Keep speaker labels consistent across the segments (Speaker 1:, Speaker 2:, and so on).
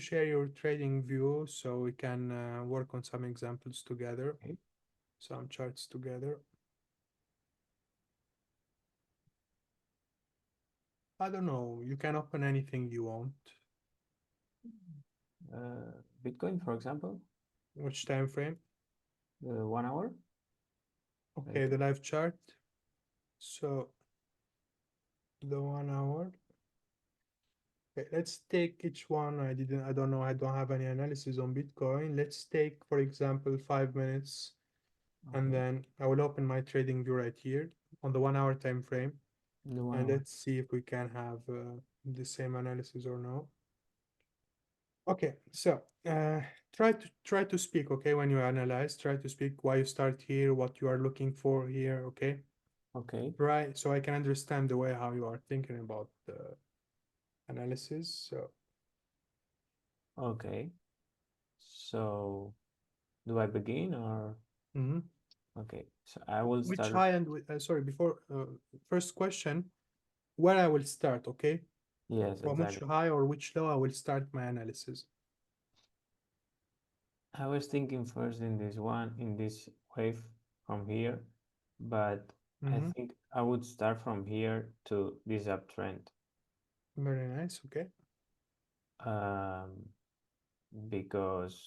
Speaker 1: share your trading view so we can work on some examples together,
Speaker 2: Okay.
Speaker 1: some charts together. I don't know, you can open anything you want.
Speaker 2: Bitcoin, for example,
Speaker 1: Which time frame?
Speaker 2: the 1 hour.
Speaker 1: Okay,
Speaker 2: Like,
Speaker 1: the live chart. So the 1 hour. Okay, let's take each one. I don't know, I don't have any analysis on Bitcoin. Let's take, for example, 5 minutes, and
Speaker 2: okay,
Speaker 1: then I will open my trading view right here on the 1 hour time frame.
Speaker 2: the one
Speaker 1: And
Speaker 2: hour.
Speaker 1: let's see if we can have the same analysis or no. Okay, so try to speak, okay, when you analyze, try to speak why you start here, what you are looking for here, okay?
Speaker 2: Okay,
Speaker 1: Right, so I can understand the way how you are thinking about the analysis. So
Speaker 2: okay. So, do I begin or
Speaker 1: mhm.
Speaker 2: okay? So I will
Speaker 1: Which
Speaker 2: start.
Speaker 1: high and sorry, before first question, where I will start, okay?
Speaker 2: Yes,
Speaker 1: From which
Speaker 2: exactly.
Speaker 1: high or which low I will start my analysis.
Speaker 2: I was thinking first in this one, in this wave from here, but I
Speaker 1: Mm-hmm.
Speaker 2: think I would start from here to this uptrend.
Speaker 1: Very nice, okay.
Speaker 2: Um, because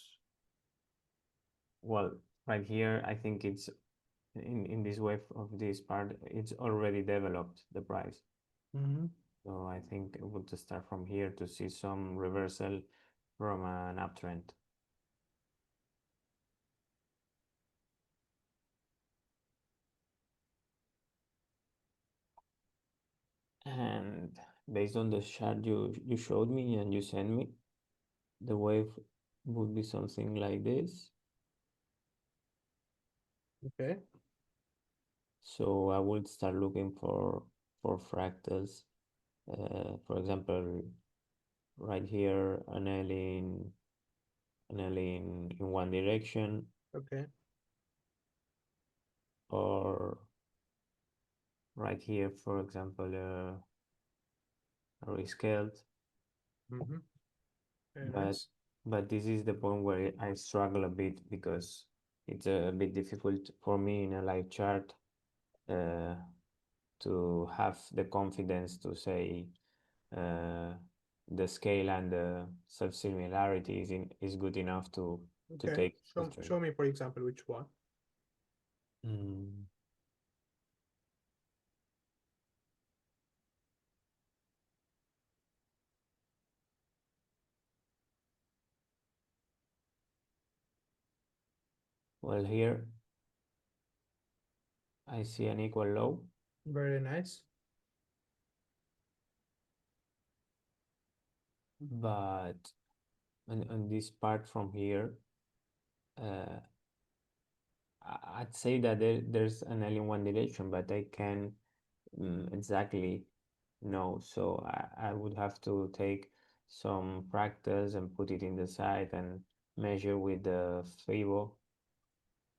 Speaker 2: well, right here, I think it's in this wave of this part, it's already developed the price.
Speaker 1: Mm-hmm.
Speaker 2: So I think it would start from here to see some reversal from an uptrend. And based on the chart you showed me and you sent me, the wave would be something like this.
Speaker 1: Okay.
Speaker 2: So I would start looking for fractals. For example, right here, an L in one direction,
Speaker 1: Okay.
Speaker 2: or right here, for example, a rescaled.
Speaker 1: Mm-hmm. Very
Speaker 2: But
Speaker 1: nice.
Speaker 2: but this is the point where I struggle a bit because it's a bit difficult for me in a live chart uh, to have the confidence to say uh, the scale and the self-similarity is good enough to
Speaker 1: Okay.
Speaker 2: take this
Speaker 1: Show
Speaker 2: trade.
Speaker 1: show me, for example, which one.
Speaker 2: Mm. Well, here I see an equal low,
Speaker 1: Very nice.
Speaker 2: but on this part from here, uh, I'd say that there's an L in one direction, but I can exactly know. So I would have to take some fractals and put it in the side and measure with the Fibo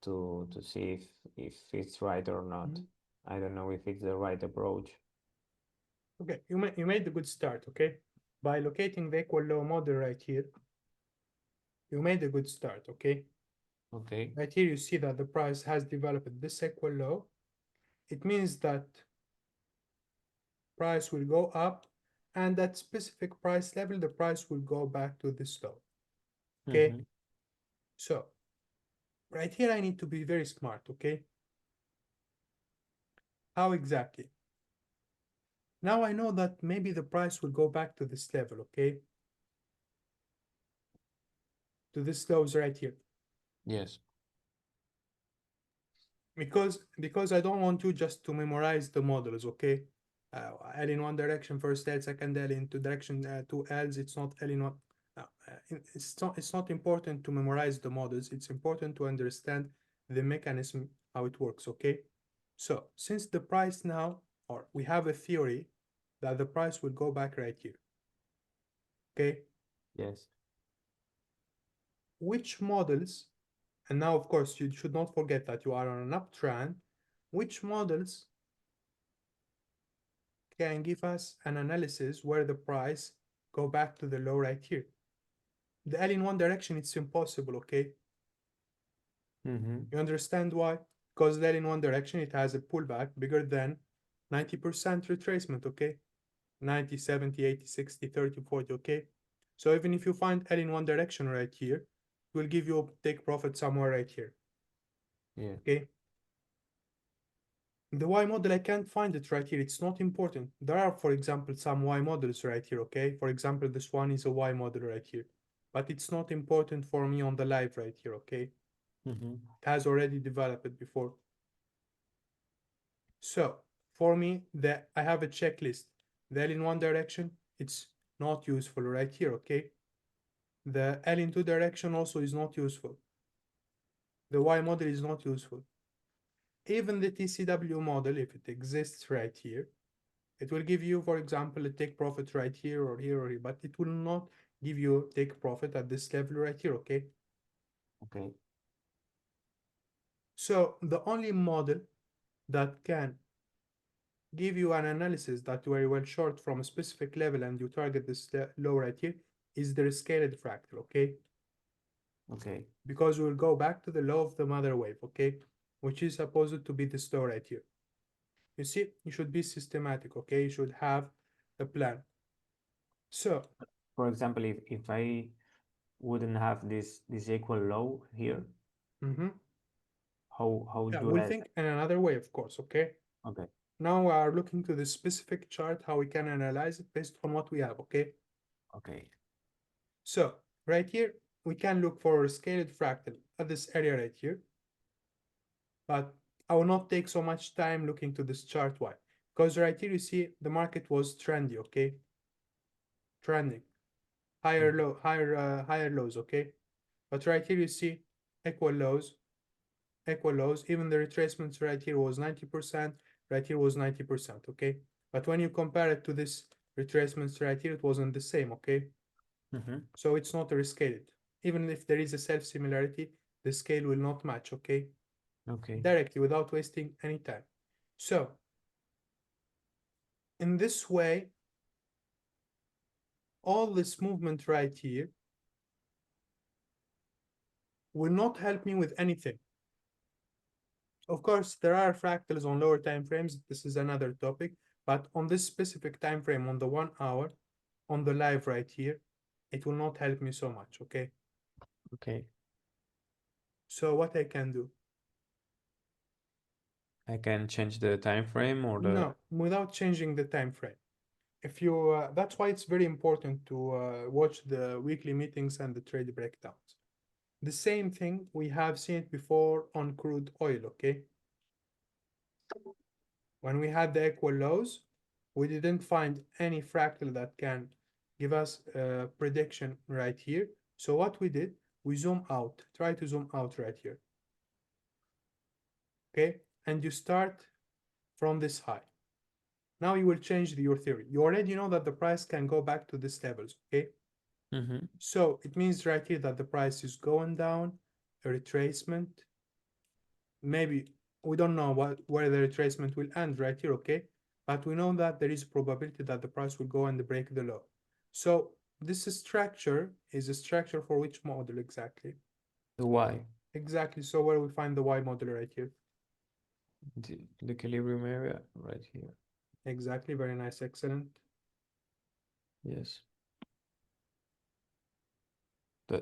Speaker 2: to see if it's right or not.
Speaker 1: Mhm.
Speaker 2: I don't know if it's the right approach.
Speaker 1: Okay, you made a good start, okay? By locating the equal low model right here, you made a good start, okay?
Speaker 2: Okay.
Speaker 1: Right here, you see that the price has developed this equal low. It means that price will go up, and at specific price level, the price will go back to this low, okay?
Speaker 2: Mm-hmm.
Speaker 1: So right here, I need to be very smart, okay? How exactly? Now I know that maybe the price will go back to this level, okay? To this lows right here.
Speaker 2: Yes.
Speaker 1: Because I don't want you just to memorize the models, okay? L in one direction, first L, second L in two direction, two L's. It's not L in one. It's not important to memorize the models. It's important to understand the mechanism how it works, okay? So since the price now, or we have a theory that the price will go back right here, okay?
Speaker 2: Yes.
Speaker 1: Which models, and now of course you should not forget that you are on an uptrend, which models can give us an analysis where the price go back to the low right here, the L in one direction, it's impossible, okay?
Speaker 2: Mm-hmm.
Speaker 1: You understand why? Because the L in one direction, it has a pullback bigger than 90% retracement, okay? 90, 70, 80, 60, 30, 40, okay? So even if you find L in one direction right here, it will give you a take profit somewhere right here,
Speaker 2: Yeah.
Speaker 1: okay? The Y model, I can't find it right here. It's not important. There are, for example, some Y models right here, okay? For example, this one is a Y model right here. But it's not important for me on the live right here, okay?
Speaker 2: Mm-hmm.
Speaker 1: It has already developed before. So, for me, I have a checklist. The L in one direction, it's not useful right here, okay? The L in two direction also is not useful. The Y model is not useful. Even the TCW model, if it exists right here, it will give you, for example, a take profit right here or here or here, but it will not give you take profit at this level right here, okay?
Speaker 2: Okay.
Speaker 1: So the only model that can give you an analysis that you are well short from a specific level and you target this low right here is the scaled fractal, okay?
Speaker 2: Okay.
Speaker 1: Because we'll go back to the law of the mother wave, okay? Which is supposed to be this law right here. You see, you should be systematic, okay? You should have a plan. So,
Speaker 2: For example, if I wouldn't have this equal low here,
Speaker 1: mhm,
Speaker 2: how
Speaker 1: yeah,
Speaker 2: do
Speaker 1: we'll
Speaker 2: I?
Speaker 1: think in another way, of course, okay?
Speaker 2: Okay.
Speaker 1: Now we are looking to the specific chart, how we can analyze it based on what we have, okay?
Speaker 2: Okay.
Speaker 1: So, right here, we can look for a scaled fractal at this area right here, but I will not take so much time looking to this chart. Why? Because right here you see the market was trendy, okay? Trending, higher low, higher lows, okay? But right here you see equal lows, equal lows. Even the retracements right here was 90%, right here was 90%, okay? But when you compare it to this retracements right here, it wasn't the same, okay?
Speaker 2: Mm-hmm.
Speaker 1: So it's not rescaled. Even if there is a self-similarity, the scale will not match, okay?
Speaker 2: Okay.
Speaker 1: Directly without wasting any time. So in this way, all this movement right here will not help me with anything. Of course, there are fractals on lower time frames. This is another topic. But on this specific time frame, on the 1 hour, on the live right here, it will not help me so much, okay?
Speaker 2: Okay.
Speaker 1: So what I can do?
Speaker 2: I can change the time frame or the.
Speaker 1: No, without changing the time frame. If you, that's why it's very important to watch the weekly meetings and the trade breakdowns. The same thing, we have seen it before on crude oil, okay? When we had the equal lows, we didn't find any fractal that can give us a prediction right here. So what we did, we zoom out, try to zoom out right here, okay? And you start from this high. Now you will change your theory. You already know that the price can go back to these levels, okay?
Speaker 2: Mm-hmm.
Speaker 1: So it means right here that the price is going down, a retracement. Maybe we don't know where the retracement will end right here, okay? But we know that there is a probability that the price will go and break the low. So this structure is a structure for which model exactly?
Speaker 2: The Y.
Speaker 1: Exactly. So where we find the Y model right here?
Speaker 2: The equilibrium area right here.
Speaker 1: Exactly. Very nice. Excellent.
Speaker 2: Yes.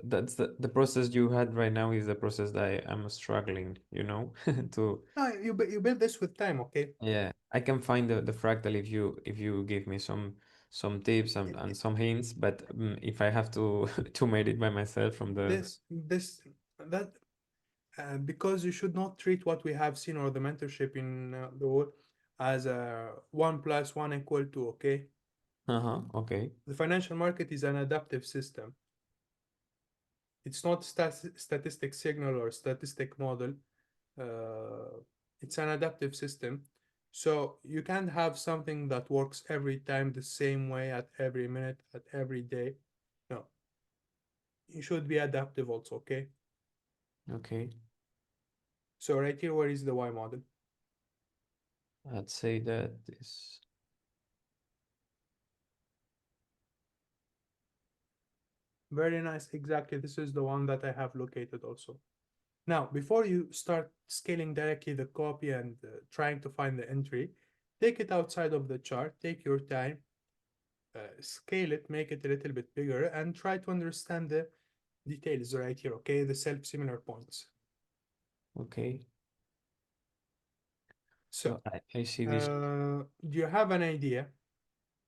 Speaker 2: That's the process you had right now is the process that I'm struggling, to.
Speaker 1: No, you build this with time, okay?
Speaker 2: Yeah, I can find the fractal if you give me some tips and some hints, but if I have to to make it by myself from the.
Speaker 1: This that because you should not treat what we have seen or the mentorship in the world as a 1 + 1 = 2, okay?
Speaker 2: Uh-huh, okay.
Speaker 1: The financial market is an adaptive system. It's not statistic signal or statistic model. Uh, it's an adaptive system. So you can't have something that works every time the same way at every minute, at every day. No, you should be adaptive also, okay?
Speaker 2: Okay.
Speaker 1: So right here, where is the Y model?
Speaker 2: I'd say that this.
Speaker 1: Very nice. Exactly. This is the one that I have located also. Now, before you start scaling directly the copy and trying to find the entry, take it outside of the chart, take your time, scale it, make it a little bit bigger, and try to understand the details right here, okay? The self-similar points.
Speaker 2: Okay.
Speaker 1: So,
Speaker 2: So I see this.
Speaker 1: do you have an idea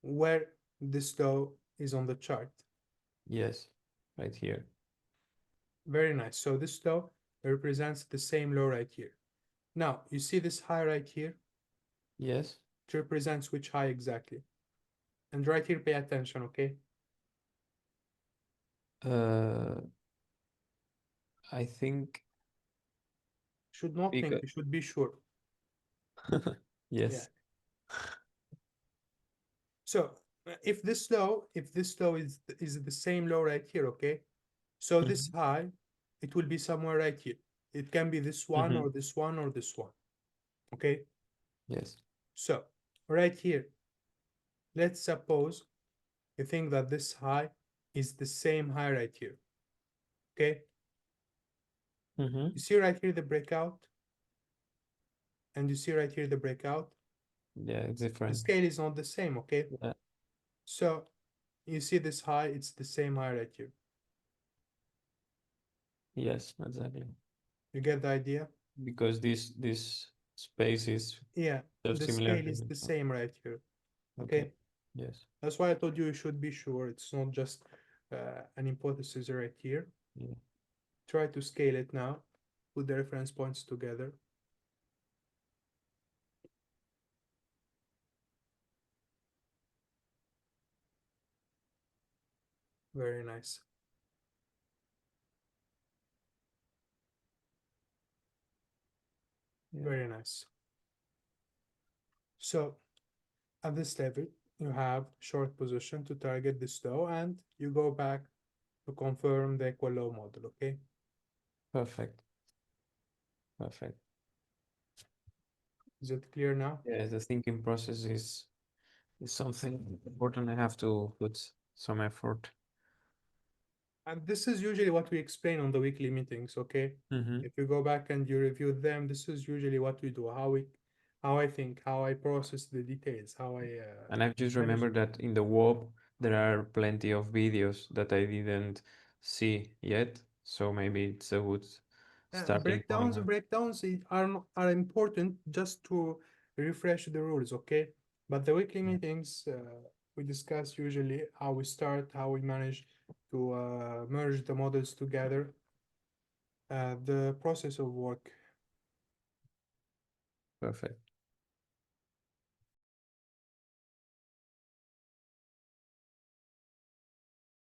Speaker 1: where this law is on the chart?
Speaker 2: Yes, right here.
Speaker 1: Very nice. So this law represents the same law right here. Now, you see this high right here?
Speaker 2: Yes.
Speaker 1: It represents which high exactly? And right here, pay attention, okay?
Speaker 2: Uh, I think
Speaker 1: Should not think,
Speaker 2: because
Speaker 1: you should be sure. Yeah.
Speaker 2: yes.
Speaker 1: So if this law is the same law right here, okay? So this
Speaker 2: Mhm.
Speaker 1: high, it will be somewhere right here. It can be this one
Speaker 2: Mhm.
Speaker 1: or this one or this one, okay?
Speaker 2: Yes.
Speaker 1: So right here, let's suppose you think that this high is the same high right here, okay?
Speaker 2: Mhm.
Speaker 1: You see right here the breakout, and you see right here the breakout.
Speaker 2: Yeah, it's
Speaker 1: The
Speaker 2: different.
Speaker 1: scale is not the same, okay?
Speaker 2: Yeah.
Speaker 1: So you see this high, it's the same high right here.
Speaker 2: Yes, exactly.
Speaker 1: You get the idea?
Speaker 2: Because this space is
Speaker 1: Yeah,
Speaker 2: so
Speaker 1: the
Speaker 2: similar
Speaker 1: scale
Speaker 2: to
Speaker 1: is
Speaker 2: this
Speaker 1: the
Speaker 2: one.
Speaker 1: same right here,
Speaker 2: Okay.
Speaker 1: okay?
Speaker 2: Yes.
Speaker 1: That's why I told you you should be sure. It's not just an hypothesis right here.
Speaker 2: Yeah.
Speaker 1: Try to scale it now. Put the reference points together. Very nice.
Speaker 2: Yeah.
Speaker 1: Very nice. So at this level, you have short position to target this low, and you go back to confirm the equal low model, okay?
Speaker 2: Perfect. Perfect.
Speaker 1: Is it clear now?
Speaker 2: Yeah, the thinking process is something important. I have to put some effort.
Speaker 1: And this is usually what we explain on the weekly meetings, okay?
Speaker 2: Mm-hmm.
Speaker 1: If you go back and you review them, this is usually what we do, how I think, how I process the details, how I
Speaker 2: And I've just
Speaker 1: manage.
Speaker 2: remembered that in the WOP there are plenty of videos that I didn't see yet. So maybe it's a good starting point.
Speaker 1: Breakdowns are important just to refresh the rules, okay? But the weekly
Speaker 2: Yeah,
Speaker 1: meetings, we discuss usually how we start, how we manage to merge the models together, the process of work.
Speaker 2: perfect.